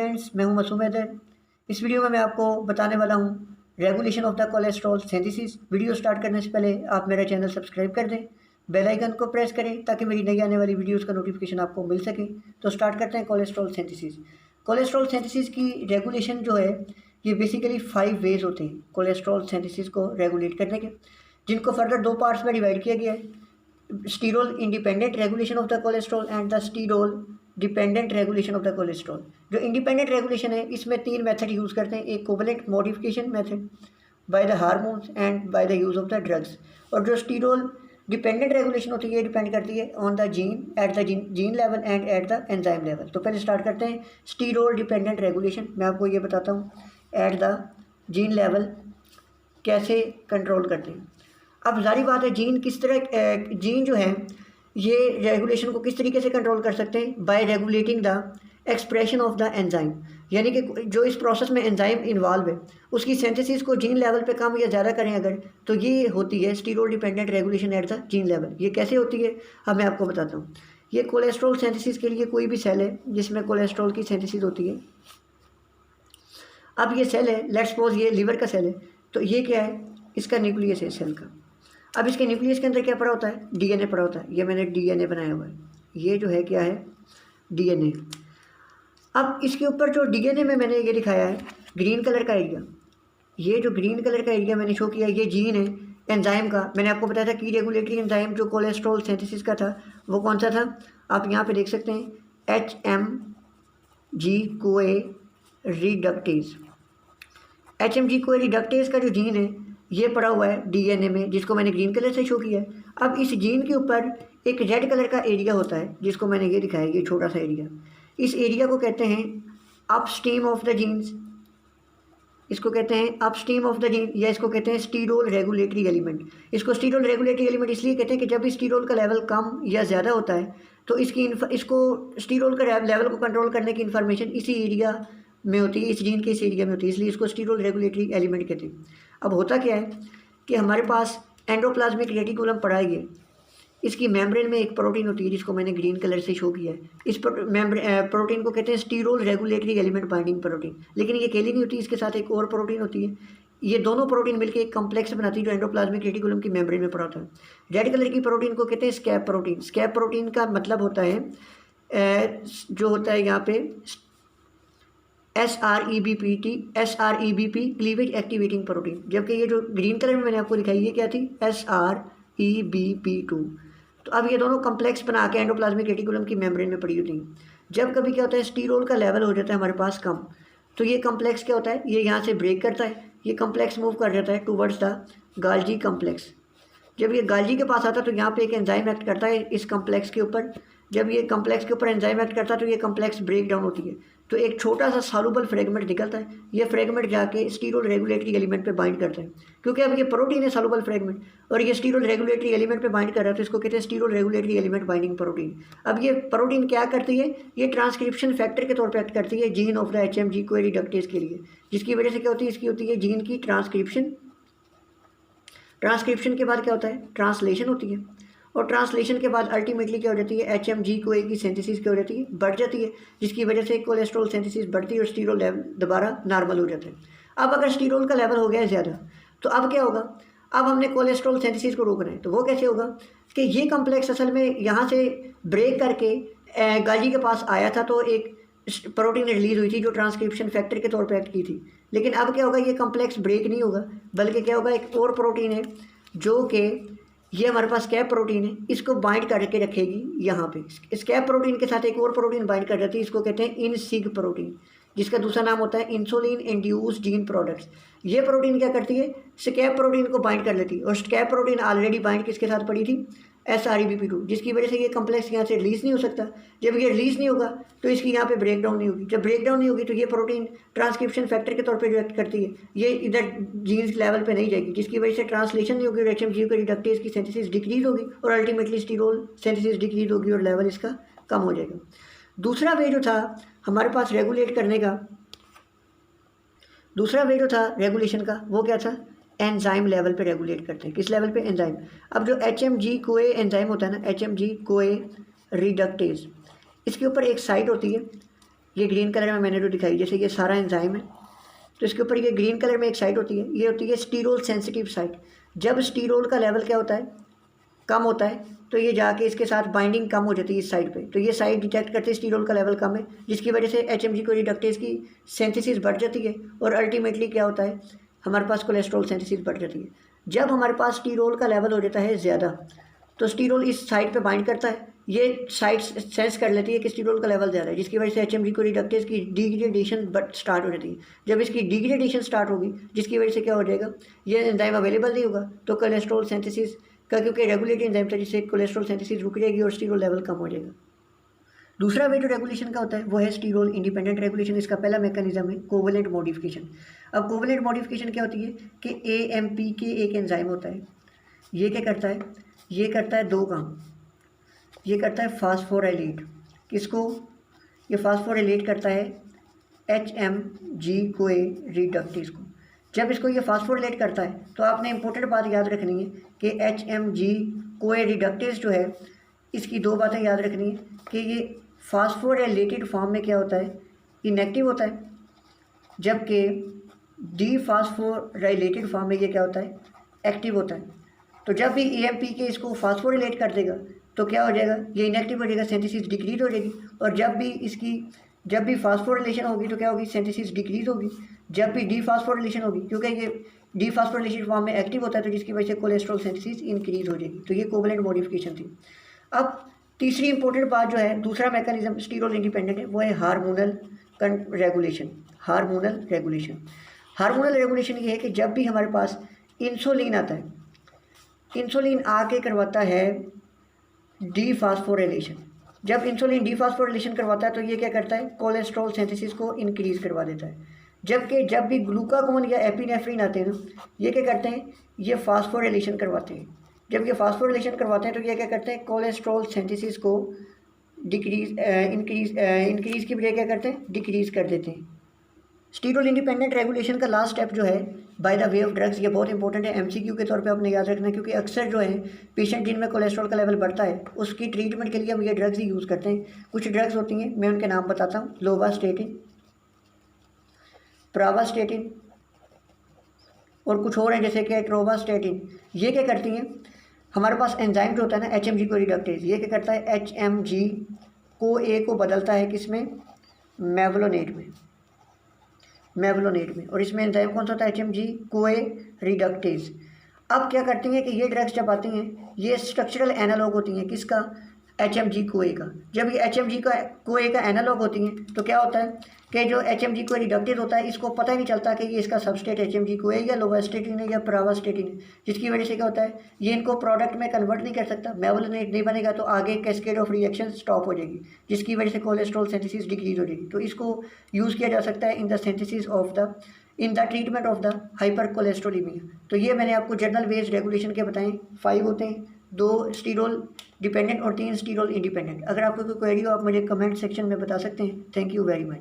Friends, मैं हूं मासूम हैदर। इस वीडियो में मैं आपको बताने वाला हूं regulation of the cholesterol synthesis. Video start करने से पहले आप मेरा चैनल सब्सक्राइब कर दें, बेल आइकन को प्रेस करें ताकि मेरी नई आने वाली वीडियोस का नोटिफिकेशन आपको मिल सके। तो स्टार्ट करते हैं कोलेस्ट्रॉल सिंथेसिस। कोलेस्ट्रॉल सिंथेसिस की रेगुलेशन जो है ये बेसिकली 5 वेज होते हैं कोलेस्ट्रॉल सिंथेसिस को रेगुलेट करने के, जिनको फर्दर 2 पार्ट्स में डिवाइड किया गया है। Sterol independent regulation of the cholesterol and the sterol dependent regulation of the cholesterol. जो इंडिपेंडेंट रेगुलेशन है इसमें 3 मेथड यूज़ करते हैं, एक covalent modification method, by the hormones and by the use of the drugs. और जो sterol dependent regulation होती है ये डिपेंड करती है on the gene at the gene level and at the enzyme level. तो पहले स्टार्ट करते हैं स्टीरोल डिपेंडेंट रेगुलेशन। मैं आपको ये बताता हूँ एट द जीन लेवल कैसे कंट्रोल करते हैं। अब जारी बात है जीन किस तरह जीन जो है ये रेगुलेशन को किस तरीके से कंट्रोल कर सकते हैं, bye regulating the expression of the enzyme. यानी कि जो इस प्रोसेस में एंजाइम इन्वॉल्व है उसकी सिंथेसिस को जीन लेवल पे कम या ज़्यादा करें अगर, तो ये होती है sterol dependent regulation at the gene level. ये कैसे होती है अब मैं आपको बताता हूँ। ये कोलेस्ट्रॉल सिंथेसिस के लिए कोई भी सेल है जिसमें कोलेस्ट्रॉल की सिंथेसिस होती है। अब ये सेल है, लेट्स सपोज ये लीवर का सेल है, तो ये क्या है, इसका न्यूक्लियस है सेल का। अब इसके न्यूक्लियस के अंदर क्या पड़ा होता है, डीएनए पड़ा होता है। ये मैंने डीएनए बनाया हुआ है, ये जो है क्या है, डीएनए। अब इसके ऊपर जो डीएनए में मैंने ये दिखाया है ग्रीन कलर का एरिया, ये जो ग्रीन कलर का एरिया मैंने शो किया ये जीन है एंजाइम का। मैंने आपको बताया था कि रेगुलेटरी एंजाइम जो कोलेस्ट्रॉल सिंथेसिस का था वो कौन सा था, आप यहाँ पे देख सकते हैं HMG कोए रिडक्टेज। HMG कोए रिडक्टेज का जो जीन है ये पड़ा हुआ है डीएनए में, जिसको मैंने ग्रीन कलर से शो किया है। अब इस जीन के ऊपर एक रेड कलर का एरिया होता है जिसको मैंने ये दिखाया, ये छोटा सा एरिया। इस एरिया को कहते हैं अपस्ट्रीम ऑफ द जीन्स, इसको कहते हैं अपस्ट्रीम ऑफ द जीन, या इसको कहते हैं स्टीरोल रेगुलेटरी एलिमेंट। इसको स्टीरोल रेगुलेटरी एलिमेंट इसलिए कहते हैं कि जब स्टीरोल का लेवल कम या ज़्यादा होता है तो इसको स्टीरोल का लेवल को कंट्रोल करने की इन्फॉर्मेशन इसी एरिया में होती है, इस जीन के इस एरिया में होती है, इसलिए इसको स्टीरोल रेगुलेटरी एलिमेंट कहते हैं। अब होता क्या है कि हमारे पास एंडोप्लाज्मिक रेटिकुलम पड़ा है, इसकी मेम्ब्रेन में एक प्रोटीन होती है जिसको मैंने ग्रीन कलर से शो किया है। इस प्रोटीन को कहते हैं sterol regulatory element binding protein. लेकिन ये अकेली नहीं होती, इसके साथ एक और प्रोटीन होती है। ये दोनों प्रोटीन मिलकर एक कम्प्लेक्स बनाती है जो एंडोप्लाज्मिक रेटिकुलम की मेम्ब्रेन में पड़ा होता है। रेड कलर की प्रोटीन को कहते हैं स्कैप प्रोटीन। स्कैप प्रोटीन का मतलब होता है जो होता है यहाँ पे SREBP क्लीवेज एक्टिवेटिंग प्रोटीन। जबकि ये जो ग्रीन कलर में मैंने आपको दिखाई ये क्या थी, SREBP2। तो अब ये दोनों कम्प्लेक्स बना के एंडोप्लाज्मिक रेटिकुलम की मेम्ब्रेन में पड़ी होती हैं। जब कभी क्या होता है स्टीरोल का लेवल हो जाता है हमारे पास कम, तो ये कम्प्लेक्स क्या होता है, ये यहाँ से ब्रेक करता है, ये कम्प्लेक्स मूव कर जाता है टूवर्ड्स द गाल्जी कम्प्लेक्स। जब ये गाल्जी के पास आता है तो यहाँ पे एक एंजाइम एक्ट करता है इस कम्प्लेक्स के ऊपर। जब ये कम्प्लेक्स के ऊपर एंजाइम एक्ट करता है तो ये कम्प्लेक्स ब्रेक डाउन होती है, तो एक छोटा सा सॉल्युबल फ्रेगमेंट निकलता है। ये फ्रेगमेंट जाके स्टीरोल रेगुलेटरी एलिमेंट पे बाइंड करता है, क्योंकि अब ये प्रोटीन है सॉल्युबल फ्रेगमेंट और ये स्टीरोल रेगुलेटरी एलिमेंट पे बाइंड कर रहा है, तो इसको कहते हैं sterol regulatory element binding protein. अब ये प्रोटीन क्या करती है, ये ट्रांसक्रिप्शन फैक्टर के तौर पर एक्ट करती है जीन ऑफ द HMG कोए रिडक्टेज के लिए, जिसकी वजह से क्या होती है, इसकी होती है जीन की ट्रांसक्रिप्शन। ट्रांसक्रिप्शन के बाद क्या होता है, ट्रांसलेशन होती है, और ट्रांसलेशन के बाद अल्टीमेटली क्या हो जाती है, HMG कोए की सिंथेसिस क्या हो जाती है, बढ़ जाती है, जिसकी वजह से कोलेस्ट्रॉल सिंथेसिस बढ़ती है और स्टीरोल लेवल दोबारा नॉर्मल हो जाता है। अब अगर स्टीरोल का लेवल हो गया है ज़्यादा तो अब क्या होगा, अब हमने कोलेस्ट्रॉल सिंथेसिस को रोकना है। तो वो कैसे होगा कि ये कम्प्लेक्स असल में यहाँ से ब्रेक करके गाल्जी के पास आया था, तो एक प्रोटीन रिलीज हुई थी जो ट्रांसक्रिप्शन फैक्टर के तौर पर एक्ट की थी। लेकिन अब क्या होगा, ये कम्प्लेक्स ब्रेक नहीं होगा, बल्कि क्या होगा, एक और प्रोटीन है जो कि ये हमारे पास स्कैप प्रोटीन है, इसको बाइंड करके रखेगी यहाँ पे। स्कैप प्रोटीन के साथ एक और प्रोटीन बाइंड कर जाती है, इसको कहते हैं इनसिग प्रोटीन, जिसका दूसरा नाम होता है इंसुलिन इंड्यूस्ड जीन प्रोडक्ट्स। ये प्रोटीन क्या करती है, स्कैप प्रोटीन को बाइंड कर लेती है, और स्कैप प्रोटीन ऑलरेडी बाइंड किसके साथ पड़ी थी, SREBP2, जिसकी वजह से ये कम्प्लेक्स यहाँ से रिलीज़ नहीं हो सकता। जब ये रिलीज़ नहीं होगा तो इसकी यहाँ पे ब्रेक डाउन नहीं होगी। जब ब्रेक डाउन नहीं होगी तो ये प्रोटीन ट्रांसक्रिप्शन फैक्टर के तौर पे जो एक्ट करती है ये इधर जीन्स लेवल पे नहीं जाएगी, जिसकी वजह से ट्रांसलेशन नहीं होगी और HMG को रिडक्टेज की सिंथेसिस डिक्रीज होगी और अल्टीमेटली स्टीरोल सिंथेसिस डिक्रीज होगी और लेवल इसका कम हो जाएगा। दूसरा वे जो था हमारे पास रेगुलेट करने का, दूसरा वे जो था रेगुलेशन का, वो क्या था, एंजाइम लेवल पे रेगुलेट करते हैं। किस लेवल पे, एंजाइम। अब जो HMG कोए एंजाइम होता है ना, HMG कोए रिडक्टेज, इसके ऊपर एक साइट होती है ये ग्रीन कलर में मैंने जो दिखाई, जैसे ये सारा एंजाइम है, तो इसके ऊपर ये ग्रीन कलर में एक साइट होती है, ये होती है स्टीरोल सेंसिटिव साइट। जब स्टीरोल का लेवल क्या होता है, कम होता है, तो ये जाके इसके साथ बाइंडिंग कम हो जाती है इस साइड पे, तो ये साइड डिटेक्ट करते हैं स्टीरोल का लेवल कम है, जिसकी वजह से HMG को रिडक्टेज की सिंथेसिस बढ़ जाती है और अल्टीमेटली क्या होता है, हमारे पास कोलेस्ट्रॉल सिंथेसिस बढ़ जाती है। जब हमारे पास स्टीरोल का लेवल हो जाता है ज़्यादा, तो स्टीरोल इस साइड पे बाइंड करता है, ये साइड सेंस कर लेती है कि स्टीरोल का लेवल ज़्यादा है, जिसकी वजह से HMG को रिडक्टेज की डिग्रेडेशन स्टार्ट हो जाती है। जब इसकी डिग्रेडेशन स्टार्ट होगी, जिसकी वजह से क्या हो जाएगा, ये एंजाइम अवेलेबल नहीं होगा, तो कोलेस्ट्रॉल सिंथेसिस का, क्योंकि रेगुलेटरी एंजाइम था, जिससे कोलेस्ट्रॉल सिंथेसिस रुक जाएगी और स्टीरोल लेवल कम हो जाएगा। दूसरा वे जो रेगुलेशन का होता है वो है स्टीरोल इंडिपेंडेंट रेगुलेशन। इसका पहला मैकेनिज्म है कोवेलेंट मॉडिफिकेशन। अब कोवेलेंट मॉडिफिकेशन क्या होती है कि AMPK एक एंजाइम होता है, ये क्या करता है, ये करता है दो काम। ये करता है फास्फोराइलेट, किसको, ये फास्फोराइलेट करता है HMG कोए रिडक्टेज को। जब इसको ये फास्फोराइलेट करता है, तो आपने इंपॉर्टेंट बात याद रखनी है कि HMG कोए रिडक्टेज जो है, इसकी दो बातें याद रखनी है कि ये फास्फोराइलेटेड फॉर्म में क्या होता है, इनएक्टिव होता है, जबकि डीफास्फोराइलेटेड फॉर्म में ये क्या होता है, एक्टिव होता है। तो जब भी AMPK इसको फास्फोराइलेट कर देगा तो क्या हो जाएगा, ये इनएक्टिव हो जाएगा, सिंथेसिस डिक्रीज हो जाएगी। और जब भी फास्फोराइलेशन होगी तो क्या होगी, सिंथेसिस डिक्रीज होगी। जब भी डीफास्फोराइलेशन होगी, क्योंकि ये डीफास्फोराइलेशन फॉर्म में एक्टिव होता है, तो जिसकी वजह से कोलेस्ट्रॉल सिंथेसिस इंक्रीज हो जाएगी। तो ये कोवेलेंट मॉडिफिकेशन थी। अब तीसरी इंपॉर्टेंट बात जो है, दूसरा मैकेनिज्म स्टीरोल इंडिपेंडेंट है, वो है हार्मोनल रेगुलेशन। हार्मोनल रेगुलेशन ये है कि जब भी हमारे पास इंसुलिन आता है, इंसुलिन आके करवाता है डीफास्फोराइलेशन। जब इंसुलिन डीफास्फोराइलेशन करवाता है, तो ये क्या करता है, कोलेस्ट्रॉल सिंथेसिस को इंक्रीज करवा देता है। जबकि जब भी ग्लूकागोन या एपिनेफ्रिन आते हैं ना, ये क्या करते हैं, ये फास्फोराइलेशन करवाते हैं। जब ये फास्फोराइलेशन करवाते हैं, तो ये क्या करते हैं, कोलेस्ट्रॉल सिंथेसिस को इंक्रीज की बजाय क्या करते हैं, डिक्रीज कर देते हैं। स्टीरोल इंडिपेंडेंट रेगुलेशन का लास्ट स्टेप जो है by the way of drugs, ये बहुत इंपॉर्टेंट है, MCQ के तौर पे आपने याद रखना है, क्योंकि अक्सर जो है पेशेंट जिनमें कोलेस्ट्रॉल का लेवल बढ़ता है, उसकी ट्रीटमेंट के लिए हम ये ड्रग्स ही यूज़ करते हैं। कुछ ड्रग्स होती हैं, मैं उनके नाम बताता हूँ, लोवास्टेटिन, प्रावास्टेटिन और कुछ और हैं जैसे कि एट्रोवास्टेटिन। ये क्या करती हैं, हमारे पास एंजाइम जो होता है ना HMG को रिडक्टेज, ये क्या करता है, HMG को A को बदलता है किसमें, मेवलोनेट में, और इसमें एंजाइम कौन सा होता है, HMG कोए रिडक्टेज। अब क्या करती हैं कि ये ड्रग्स जब आती हैं, ये स्ट्रक्चरल एनालॉग होती हैं किसका, HMG कोए का। जब ये HMG कोए का एनालॉग होती हैं, तो क्या होता है कि जो HMG कोए रिडक्टेज होता है, इसको पता ही नहीं चलता कि ये इसका सबस्टेट HMG कोए या लोवास्टेटिन है या प्रावास्टेटिन है, जिसकी वजह से क्या होता है, ये इनको प्रोडक्ट में कन्वर्ट नहीं कर सकता, मेवलोनेट नहीं बनेगा, तो आगे कैस्केड ऑफ रिएक्शन स्टॉप हो जाएगी, जिसकी वजह से कोलेस्ट्रॉल सिंथेसिस डिक्रीज हो जाएगी। तो इसको यूज़ किया जा सकता है in the treatment of the hyper cholesterolaemia. तो ये मैंने आपको जर्नल बेस्ड रेगुलेशन के बताएं, 5 होते हैं, 2 स्टीरोल डिपेंडेंट और 3 स्टीरोल इंडिपेंडेंट। अगर आपको कोई क्वेरी हो, आप मुझे कमेंट सेक्शन में बता सकते हैं। Thank you very much.